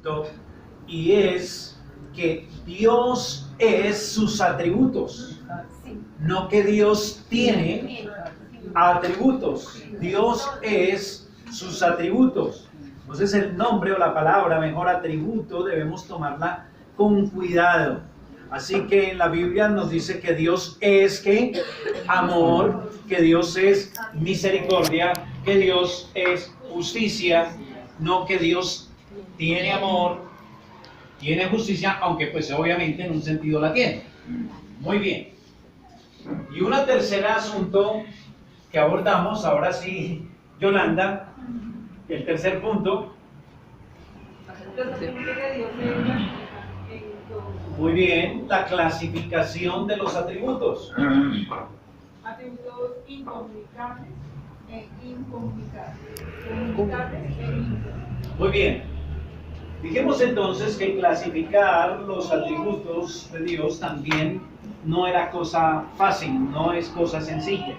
punto, y es que Dios es sus atributos, no que Dios tiene atributos. Dios es sus atributos. Entonces el nombre o la palabra, mejor atributo, debemos tomarla con cuidado. Así que en la Biblia nos dice que Dios es ¿qué? Amor, que Dios es misericordia, que Dios es justicia, no que Dios tiene amor, tiene justicia, aunque pues obviamente en un sentido la tiene. Muy bien. Y un tercer asunto que abordamos, ahora sí, Yolanda, el tercer punto. Muy bien, la clasificación de los atributos. Atributos incomunicables e incomunicables. Comunicables e incomunicables. Muy bien. Dijimos entonces que clasificar los atributos de Dios también no era cosa fácil, no es cosa sencilla,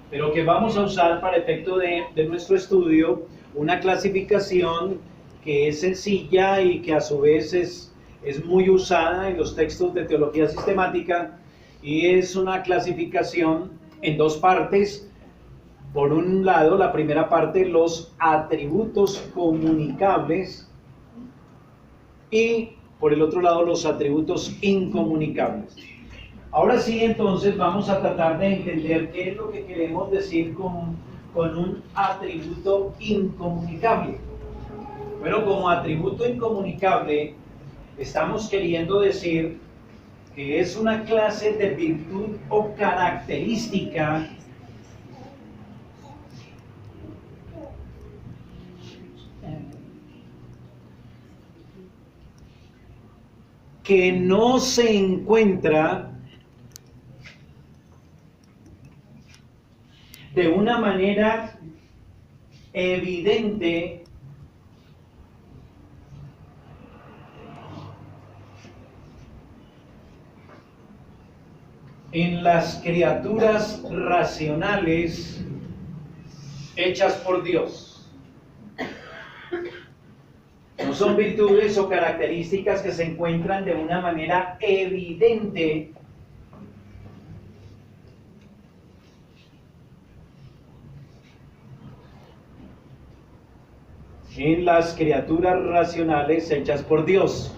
pero que vamos a usar para efecto de nuestro estudio una clasificación que es sencilla y que a su vez es muy usada en los textos de teología sistemática, y es una clasificación en dos partes. Por un lado, la primera parte, los atributos comunicables, y por el otro lado, los atributos incomunicables. Ahora sí, entonces vamos a tratar de entender qué es lo que queremos decir con un atributo incomunicable. Bueno, como atributo incomunicable estamos queriendo decir que es una clase de virtud o característica que no se encuentra de una manera evidente en las criaturas racionales hechas por Dios. No son virtudes o características que se encuentran de una manera evidente en las criaturas racionales hechas por Dios.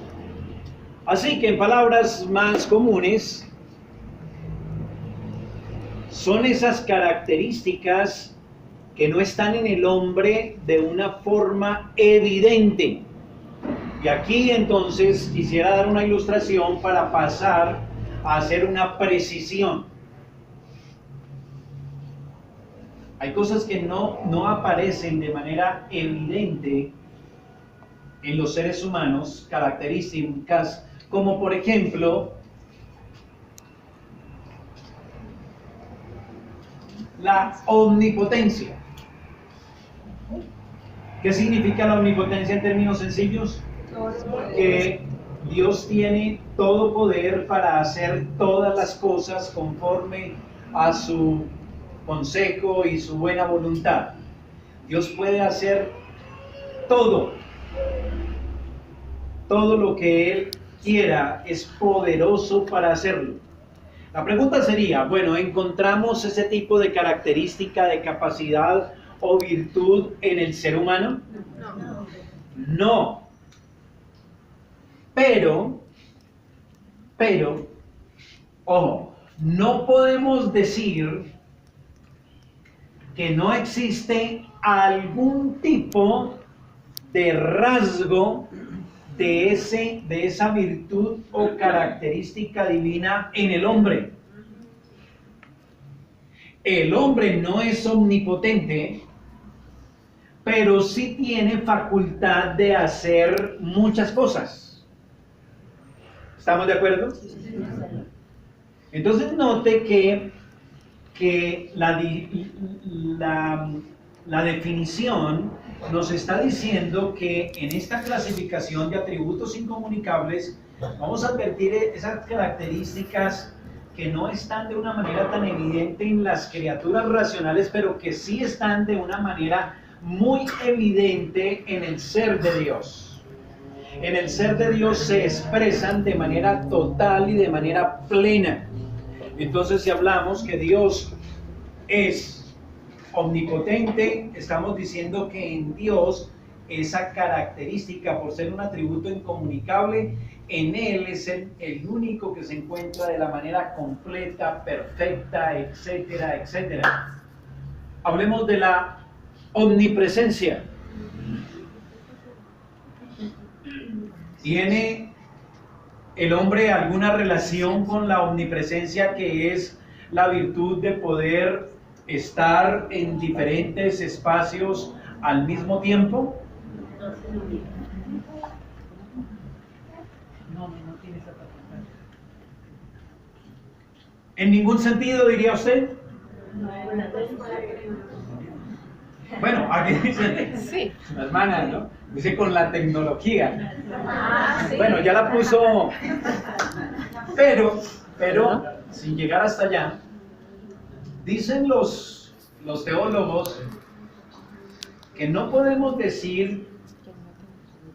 Así que en palabras más comunes, son esas características que no están en el hombre de una forma evidente. Y aquí entonces quisiera dar una ilustración para pasar a hacer una precisión. Hay cosas que no aparecen de manera evidente en los seres humanos, características como por ejemplo la omnipotencia. ¿Qué significa la omnipotencia en términos sencillos? Que Dios tiene todo poder para hacer todas las cosas conforme a su consejo y su buena voluntad. Dios puede hacer todo lo que Él quiera, es poderoso para hacerlo. La pregunta sería, bueno, ¿encontramos ese tipo de característica, de capacidad o virtud en el ser humano? No. Pero, ojo, no podemos decir que no existe algún tipo de rasgo de esa virtud o característica divina en el hombre. El hombre no es omnipotente, pero sí tiene facultad de hacer muchas cosas. ¿Estamos de acuerdo? Entonces note que la definición nos está diciendo que en esta clasificación de atributos incomunicables vamos a advertir esas características que no están de una manera tan evidente en las criaturas racionales, pero que sí están de una manera muy evidente en el ser de Dios. en el ser de Dios se expresan de manera total y de manera plena. Entonces, si hablamos que Dios es omnipotente, estamos diciendo que en Dios esa característica, por ser un atributo incomunicable, en Él es el único que se encuentra de la manera completa, perfecta, etcétera, etcétera. Hablemos de la omnipresencia. ¿Tiene el hombre alguna relación con la omnipresencia, que es la virtud de poder estar en diferentes espacios al mismo tiempo? No tiene esa facultad. ¿En ningún sentido, diría usted? Bueno, aquí dice, Sí. la hermana, ¿no? Dice con la tecnología. Sí. Bueno, ya la puso, pero, sin llegar hasta allá, dicen los teólogos que no podemos decir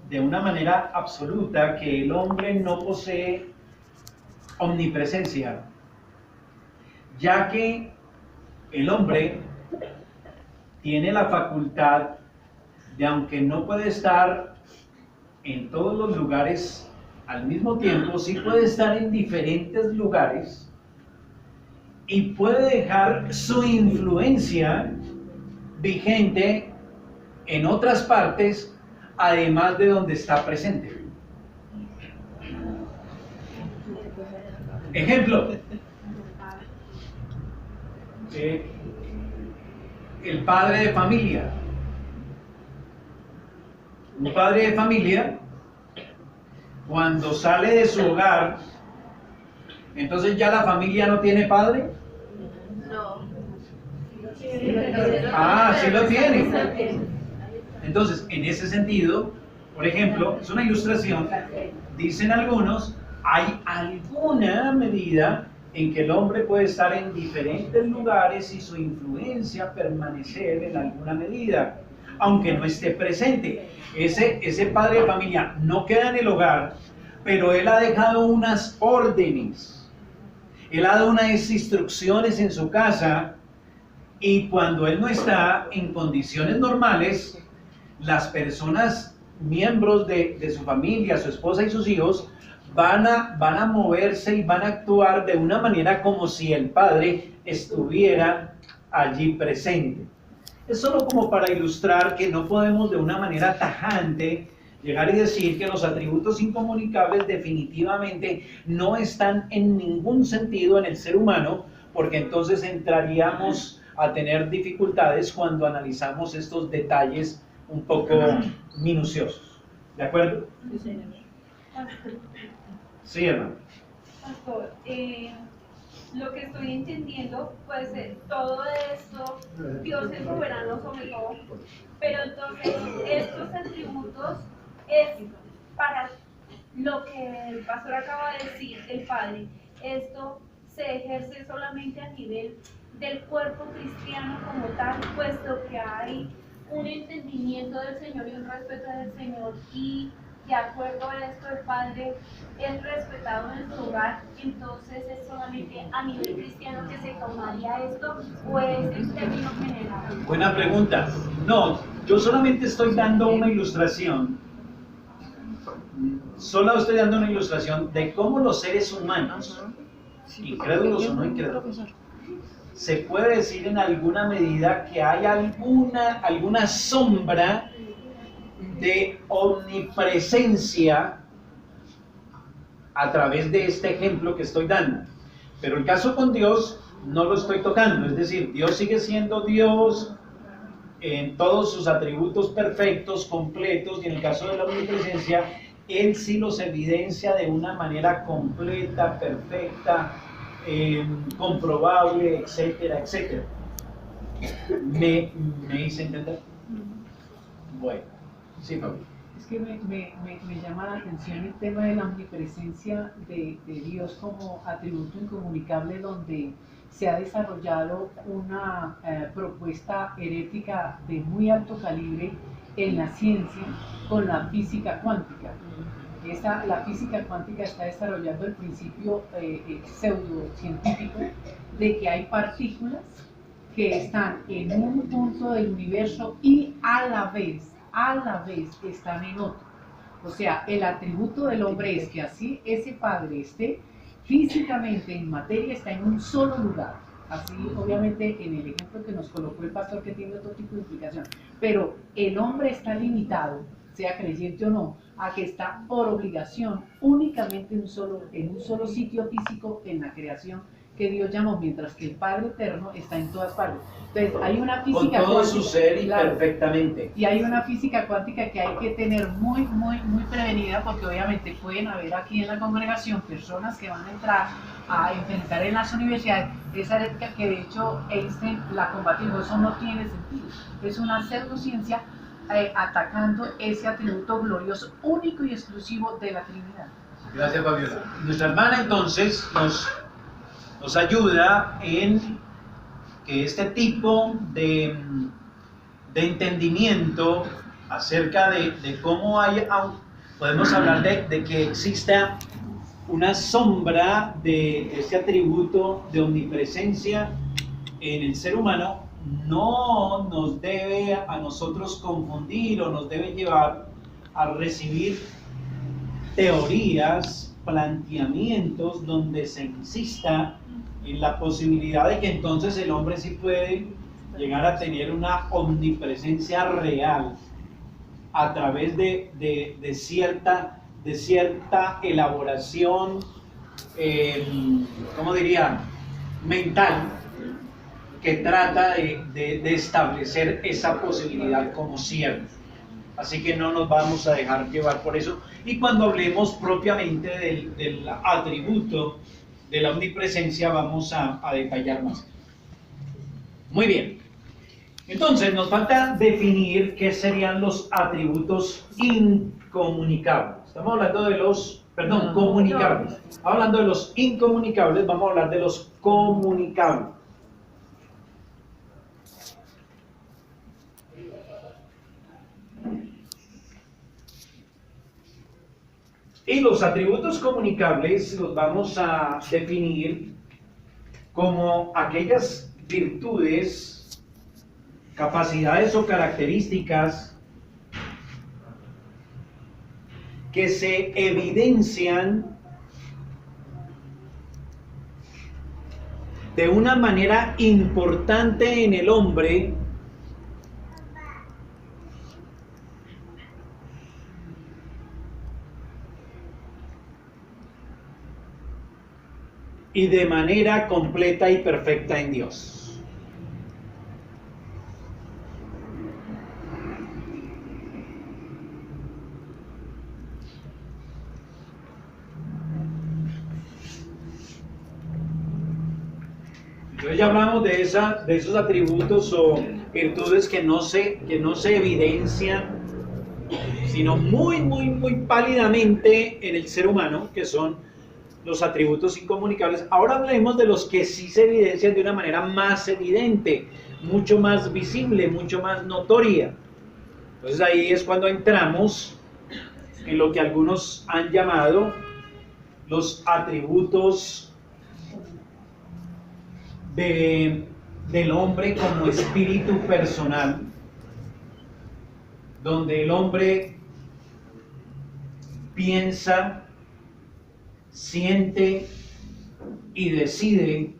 de una manera absoluta que el hombre no posee omnipresencia, ya que el hombre tiene la facultad de, aunque no puede estar en todos los lugares al mismo tiempo, sí puede estar en diferentes lugares y puede dejar su influencia vigente en otras partes, además de donde está presente. Ejemplo, el padre de familia. Un padre de familia, cuando sale de su hogar, entonces ya la familia no tiene padre. No. Ah, sí lo tiene. Entonces, en ese sentido, por ejemplo, es una ilustración, dicen algunos, hay alguna medida en que el hombre puede estar en diferentes lugares y su influencia permanecer en alguna medida, aunque no esté presente. Ese padre de familia no queda en el hogar, pero él ha dejado unas órdenes, él ha dado unas instrucciones en su casa, y cuando él no está en condiciones normales, las personas, miembros de su familia, su esposa y sus hijos, van a moverse y van a actuar de una manera como si el padre estuviera allí presente. Es solo como para ilustrar que no podemos de una manera tajante llegar y decir que los atributos incomunicables definitivamente no están en ningún sentido en el ser humano, porque entonces entraríamos a tener dificultades cuando analizamos estos detalles un poco minuciosos. ¿De acuerdo? Sí, señor. Sí, hermano. Pastor, lo que estoy entendiendo, pues todo esto, Dios es soberano sobre todo, pero entonces estos atributos es para lo que el pastor acaba de decir, el Padre. Esto se ejerce solamente a nivel del cuerpo cristiano como tal, puesto que hay un entendimiento del Señor y un respeto del Señor, y de acuerdo a esto el Padre es respetado en su hogar. Entonces es solamente a nivel cristiano que se tomaría esto, o es en términos generales. Buena pregunta. No, yo solamente estoy dando una ilustración. Solo estoy dando una ilustración de cómo los seres humanos, incrédulos o no incrédulos, se puede decir en alguna medida que hay alguna sombra de omnipresencia a través de este ejemplo que estoy dando. Pero el caso con Dios no lo estoy tocando, es decir, Dios sigue siendo Dios en todos sus atributos perfectos, completos, y en el caso de la omnipresencia, Él sí los evidencia de una manera completa, perfecta, comprobable, etcétera, etcétera. ¿Me hice entender? Bueno, sí, Pablo. Es que me llama la atención el tema de la omnipresencia de Dios como atributo incomunicable, donde se ha desarrollado una propuesta herética de muy alto calibre en la ciencia con la física cuántica. La física cuántica está desarrollando el principio pseudocientífico de que hay partículas que están en un punto del universo y a la vez están en otro. O sea, el atributo del hombre es que así ese padre esté físicamente en materia, está en un solo lugar. Así, obviamente, en el ejemplo que nos colocó el pastor, que tiene otro tipo de implicación. Pero el hombre está limitado, sea creyente o no, a que está por obligación únicamente en un solo sitio físico en la creación que Dios llamó, mientras que el Padre Eterno está en todas partes. Entonces, hay una física con todo cuántica, su ser y claro, perfectamente. y hay una física cuántica que hay que tener muy prevenida, porque obviamente pueden haber aquí en la congregación personas que van a entrar a enfrentar en las universidades esa ética que de hecho Einstein la combatió. Eso no tiene sentido, es una pseudociencia atacando ese atributo glorioso, único y exclusivo de la Trinidad. Gracias, Fabiola. Nuestra hermana entonces nos ayuda en que este tipo de entendimiento acerca de cómo podemos hablar de que exista una sombra de este atributo de omnipresencia en el ser humano, no nos debe a nosotros confundir o nos debe llevar a recibir teorías, planteamientos donde se insista en la posibilidad de que entonces el hombre sí puede llegar a tener una omnipresencia real a través de cierta elaboración, ¿cómo diría?, mental, que trata de establecer esa posibilidad como cierta. Así que no nos vamos a dejar llevar por eso. Y cuando hablemos propiamente del atributo de la omnipresencia, vamos a detallar más. Muy bien. Entonces, nos falta definir qué serían los atributos incomunicables. Estamos hablando de los, comunicables. Hablando de los incomunicables, vamos a hablar de los comunicables. Y los atributos comunicables los vamos a definir como aquellas virtudes, capacidades o características que se evidencian de una manera importante en el hombre y de manera completa y perfecta en Dios. Entonces ya hablamos de esos atributos o virtudes que no se evidencian, sino muy pálidamente en el ser humano, que son los atributos incomunicables. Ahora hablemos de los que sí se evidencian de una manera más evidente, mucho más visible, mucho más notoria. Entonces ahí es cuando entramos en lo que algunos han llamado los atributos del hombre como espíritu personal, donde el hombre piensa, siente y decide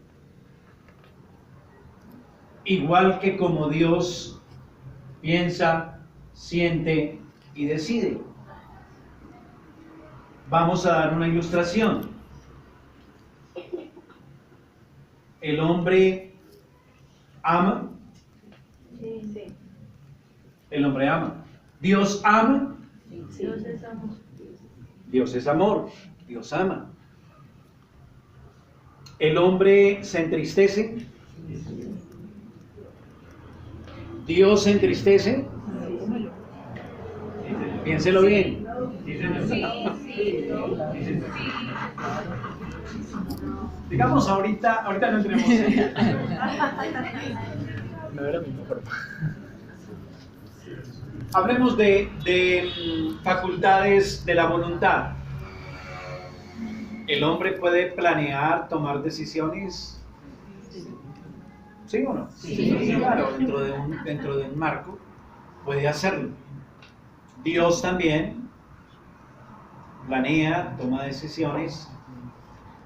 igual que como Dios piensa, siente y decide. Vamos a dar una ilustración. El hombre ama. Sí. El hombre ama. Dios ama. Dios es amor. Dios es amor. Dios ama. El hombre se entristece. Dios se entristece. Piénselo bien. Digamos, ahorita no entremos. No era mi forma. Hablemos de facultades de la voluntad. ¿El hombre puede planear, tomar decisiones? ¿Sí o no? Sí. Claro, dentro de un marco puede hacerlo. Dios también planea, toma decisiones.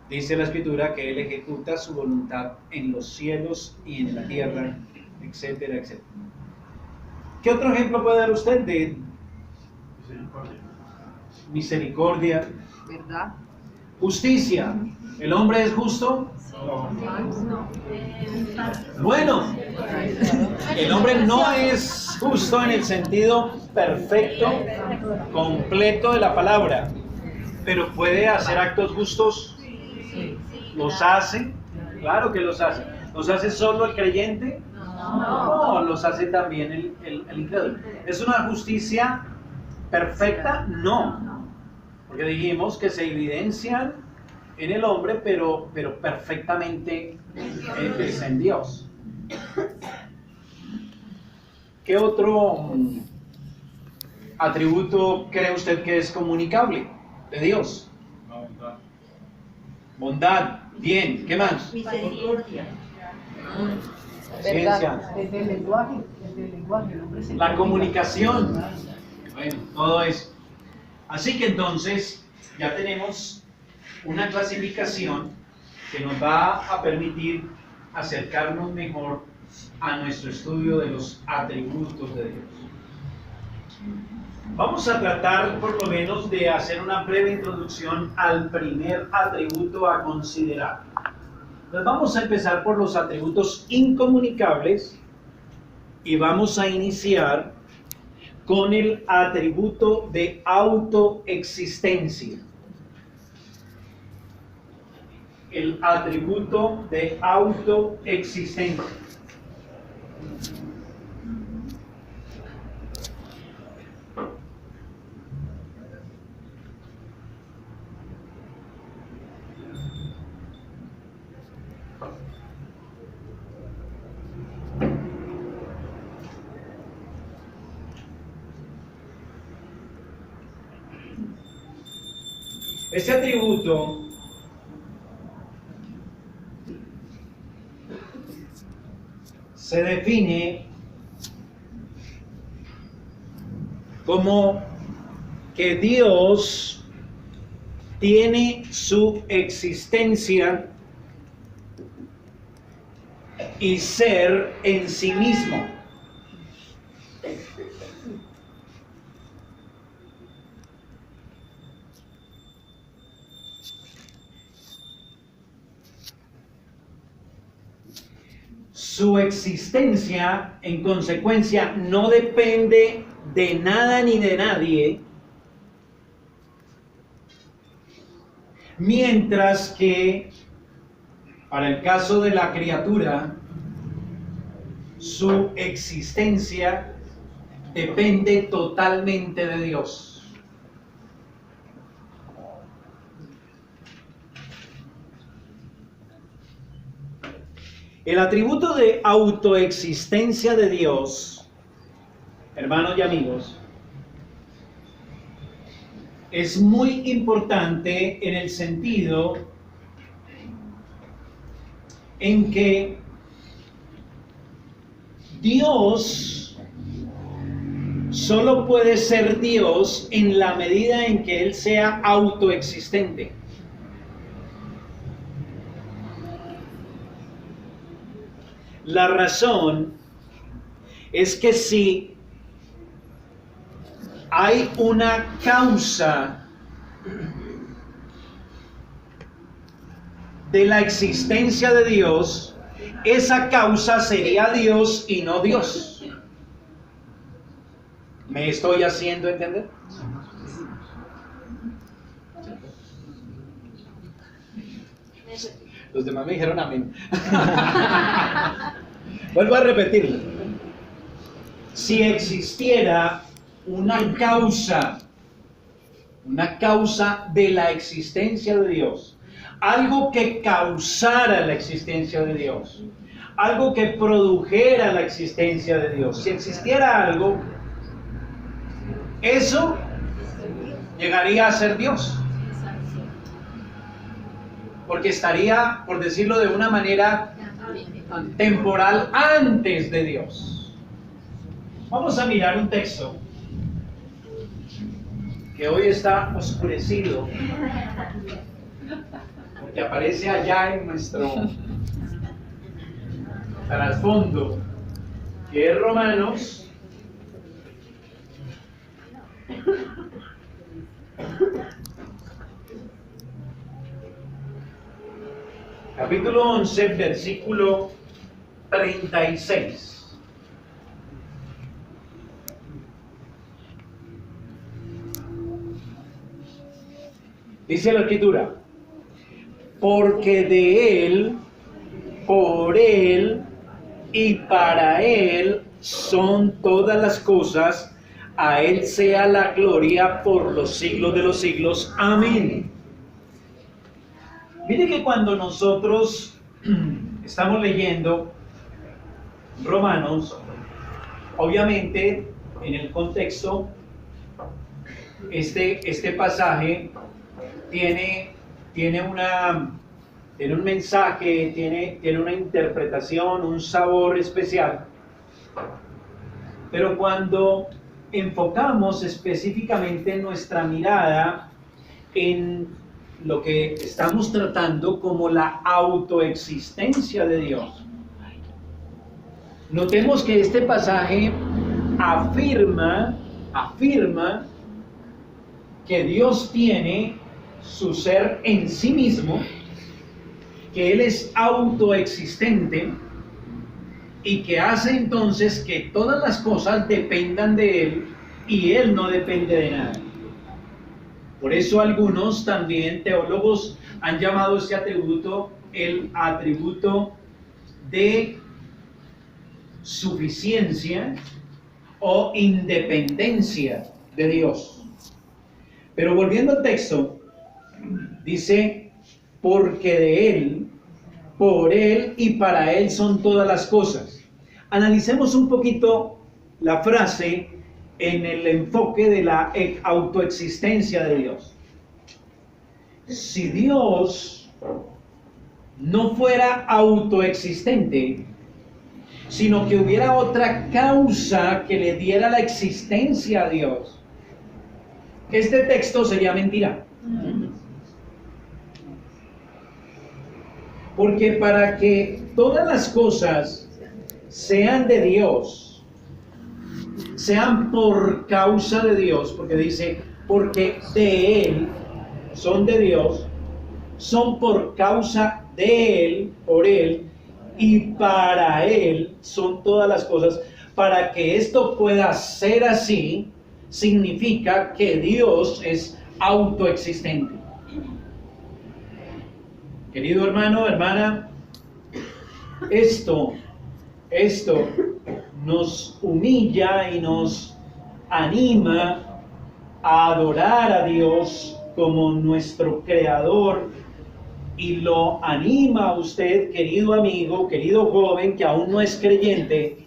Dice la Escritura que Él ejecuta su voluntad en los cielos y en la tierra, etcétera, etcétera. ¿Qué otro ejemplo puede dar usted de misericordia? ¿Verdad? Justicia. ¿El hombre es justo? Bueno, el hombre no es justo en el sentido perfecto, completo de la palabra, pero puede hacer actos justos. ¿Los hace? Claro que los hace. ¿Los hace solo el creyente? No, los hace también el incrédulo. ¿Es una justicia perfecta? No. Porque dijimos que se evidencian en el hombre, pero perfectamente es en Dios. ¿Qué otro atributo cree usted que es comunicable de Dios? Bondad. Bien. ¿Qué más? Misericordia. Ciencia. Desde el lenguaje, el hombre se La comunica. comunicación. Bueno, todo eso. Así que entonces ya tenemos una clasificación que nos va a permitir acercarnos mejor a nuestro estudio de los atributos de Dios. Vamos a tratar por lo menos de hacer una breve introducción al primer atributo a considerar. Entonces vamos a empezar por los atributos incomunicables y vamos a iniciar con el atributo de autoexistencia. El atributo de autoexistencia. Ese atributo se define como que Dios tiene su existencia y ser en sí mismo. Su existencia, en consecuencia, no depende de nada ni de nadie, mientras que, para el caso de la criatura, su existencia depende totalmente de Dios. El atributo de autoexistencia de Dios, hermanos y amigos, es muy importante en el sentido en que Dios solo puede ser Dios en la medida en que Él sea autoexistente. La razón es que si hay una causa de la existencia de Dios, esa causa sería Dios y no Dios. ¿Me estoy haciendo entender? Los demás me dijeron amén. Vuelvo a repetirlo. Si existiera una causa de la existencia de Dios, algo que causara la existencia de Dios, algo que produjera la existencia de Dios, si existiera algo, eso llegaría a ser Dios. Porque estaría, por decirlo de una manera temporal, antes de Dios. Vamos a mirar un texto que hoy está oscurecido, porque aparece allá en nuestro trasfondo, que es Romanos capítulo 11, versículo 36. Dice la Escritura: porque de Él, por Él y para Él son todas las cosas, a Él sea la gloria por los siglos de los siglos. Amén. Mire que cuando nosotros estamos leyendo Romanos, obviamente en el contexto, este pasaje tiene un mensaje, tiene una interpretación, un sabor especial. Pero cuando enfocamos específicamente nuestra mirada en lo que estamos tratando como la autoexistencia de Dios, notemos que este pasaje afirma que Dios tiene su ser en sí mismo, que Él es autoexistente y que hace entonces que todas las cosas dependan de Él y Él no depende de nada. Por eso algunos también teólogos han llamado este atributo el atributo de suficiencia o independencia de Dios. Pero volviendo al texto, dice: porque de Él, por Él y para Él son todas las cosas. Analicemos un poquito la frase en el enfoque de la autoexistencia de Dios. Si Dios no fuera autoexistente, sino que hubiera otra causa que le diera la existencia a Dios, este texto sería mentira. Porque para que todas las cosas sean de Dios, sean por causa de Dios, porque dice, porque de Él son de Dios, son por causa de Él, por Él, y para Él son todas las cosas. Para que esto pueda ser así, significa que Dios es autoexistente. Querido hermano, hermana, esto nos humilla y nos anima a adorar a Dios como nuestro Creador, y lo anima a usted, querido amigo, querido joven que aún no es creyente,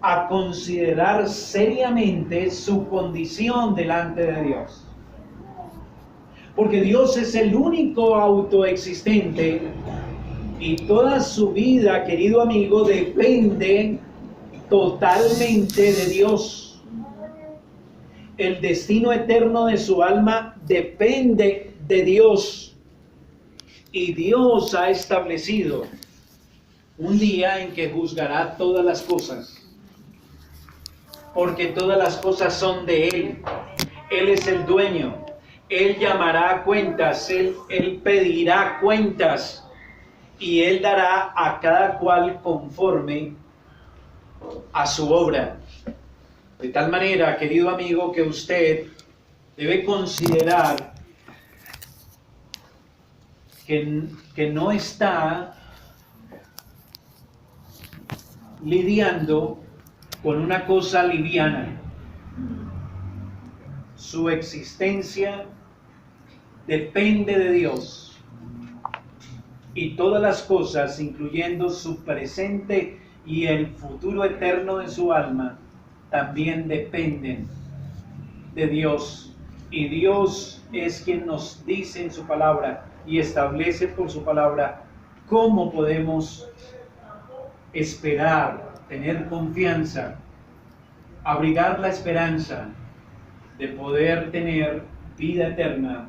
a considerar seriamente su condición delante de Dios. Porque Dios es el único autoexistente y toda su vida, querido amigo, depende totalmente de Dios. El destino eterno de su alma depende de Dios. Y Dios ha establecido un día en que juzgará todas las cosas. Porque todas las cosas son de Él. Él es el dueño. Él llamará a cuentas. Él pedirá cuentas. Y Él dará a cada cual conforme a su obra. De tal manera, querido amigo, que usted debe considerar que no está lidiando con una cosa liviana. Su existencia depende de Dios. Y todas las cosas, incluyendo su presente y el futuro eterno de su alma, también dependen de Dios. Y Dios es quien nos dice en su palabra y establece por su palabra cómo podemos esperar, tener confianza, abrigar la esperanza de poder tener vida eterna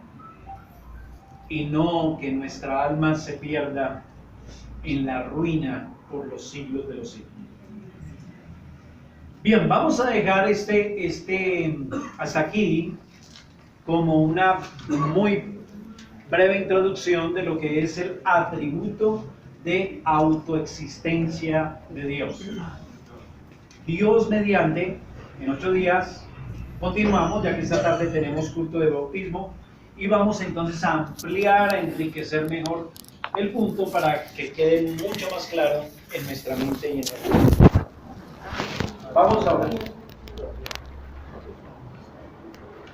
y no que nuestra alma se pierda en la ruina por los siglos de los siglos. Bien, vamos a dejar hasta aquí como una muy breve introducción de lo que es el atributo de autoexistencia de Dios. Dios mediante, en 8 días, continuamos, ya que esta tarde tenemos culto de bautismo, y vamos entonces a ampliar, a enriquecer mejor el punto para que quede mucho más claro en nuestra mente y en nuestra vida. Vamos a orar.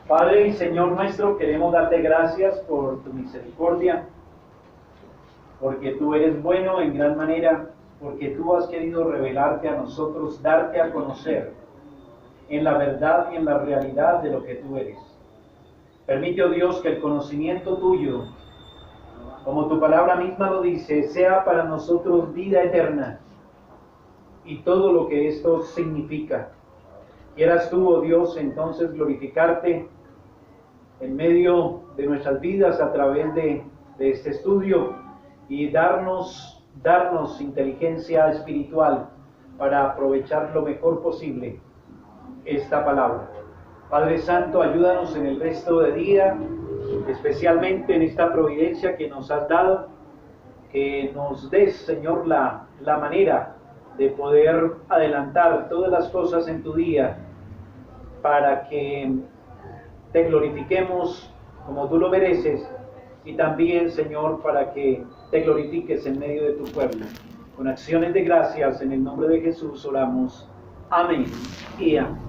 Padre y Señor nuestro, queremos darte gracias por tu misericordia, porque tú eres bueno en gran manera, porque tú has querido revelarte a nosotros, darte a conocer en la verdad y en la realidad de lo que tú eres. Permite, oh Dios, que el conocimiento tuyo, como tu palabra misma lo dice, sea para nosotros vida eterna y todo lo que esto significa. Quieras tú, oh Dios, entonces glorificarte en medio de nuestras vidas a través de este estudio y darnos inteligencia espiritual para aprovechar lo mejor posible esta palabra. Padre Santo, ayúdanos en el resto de día, especialmente en esta providencia que nos has dado, que nos des, Señor, la manera de poder adelantar todas las cosas en tu día para que te glorifiquemos como tú lo mereces y también, Señor, para que te glorifiques en medio de tu pueblo. Con acciones de gracias en el nombre de Jesús oramos. Amén y amén.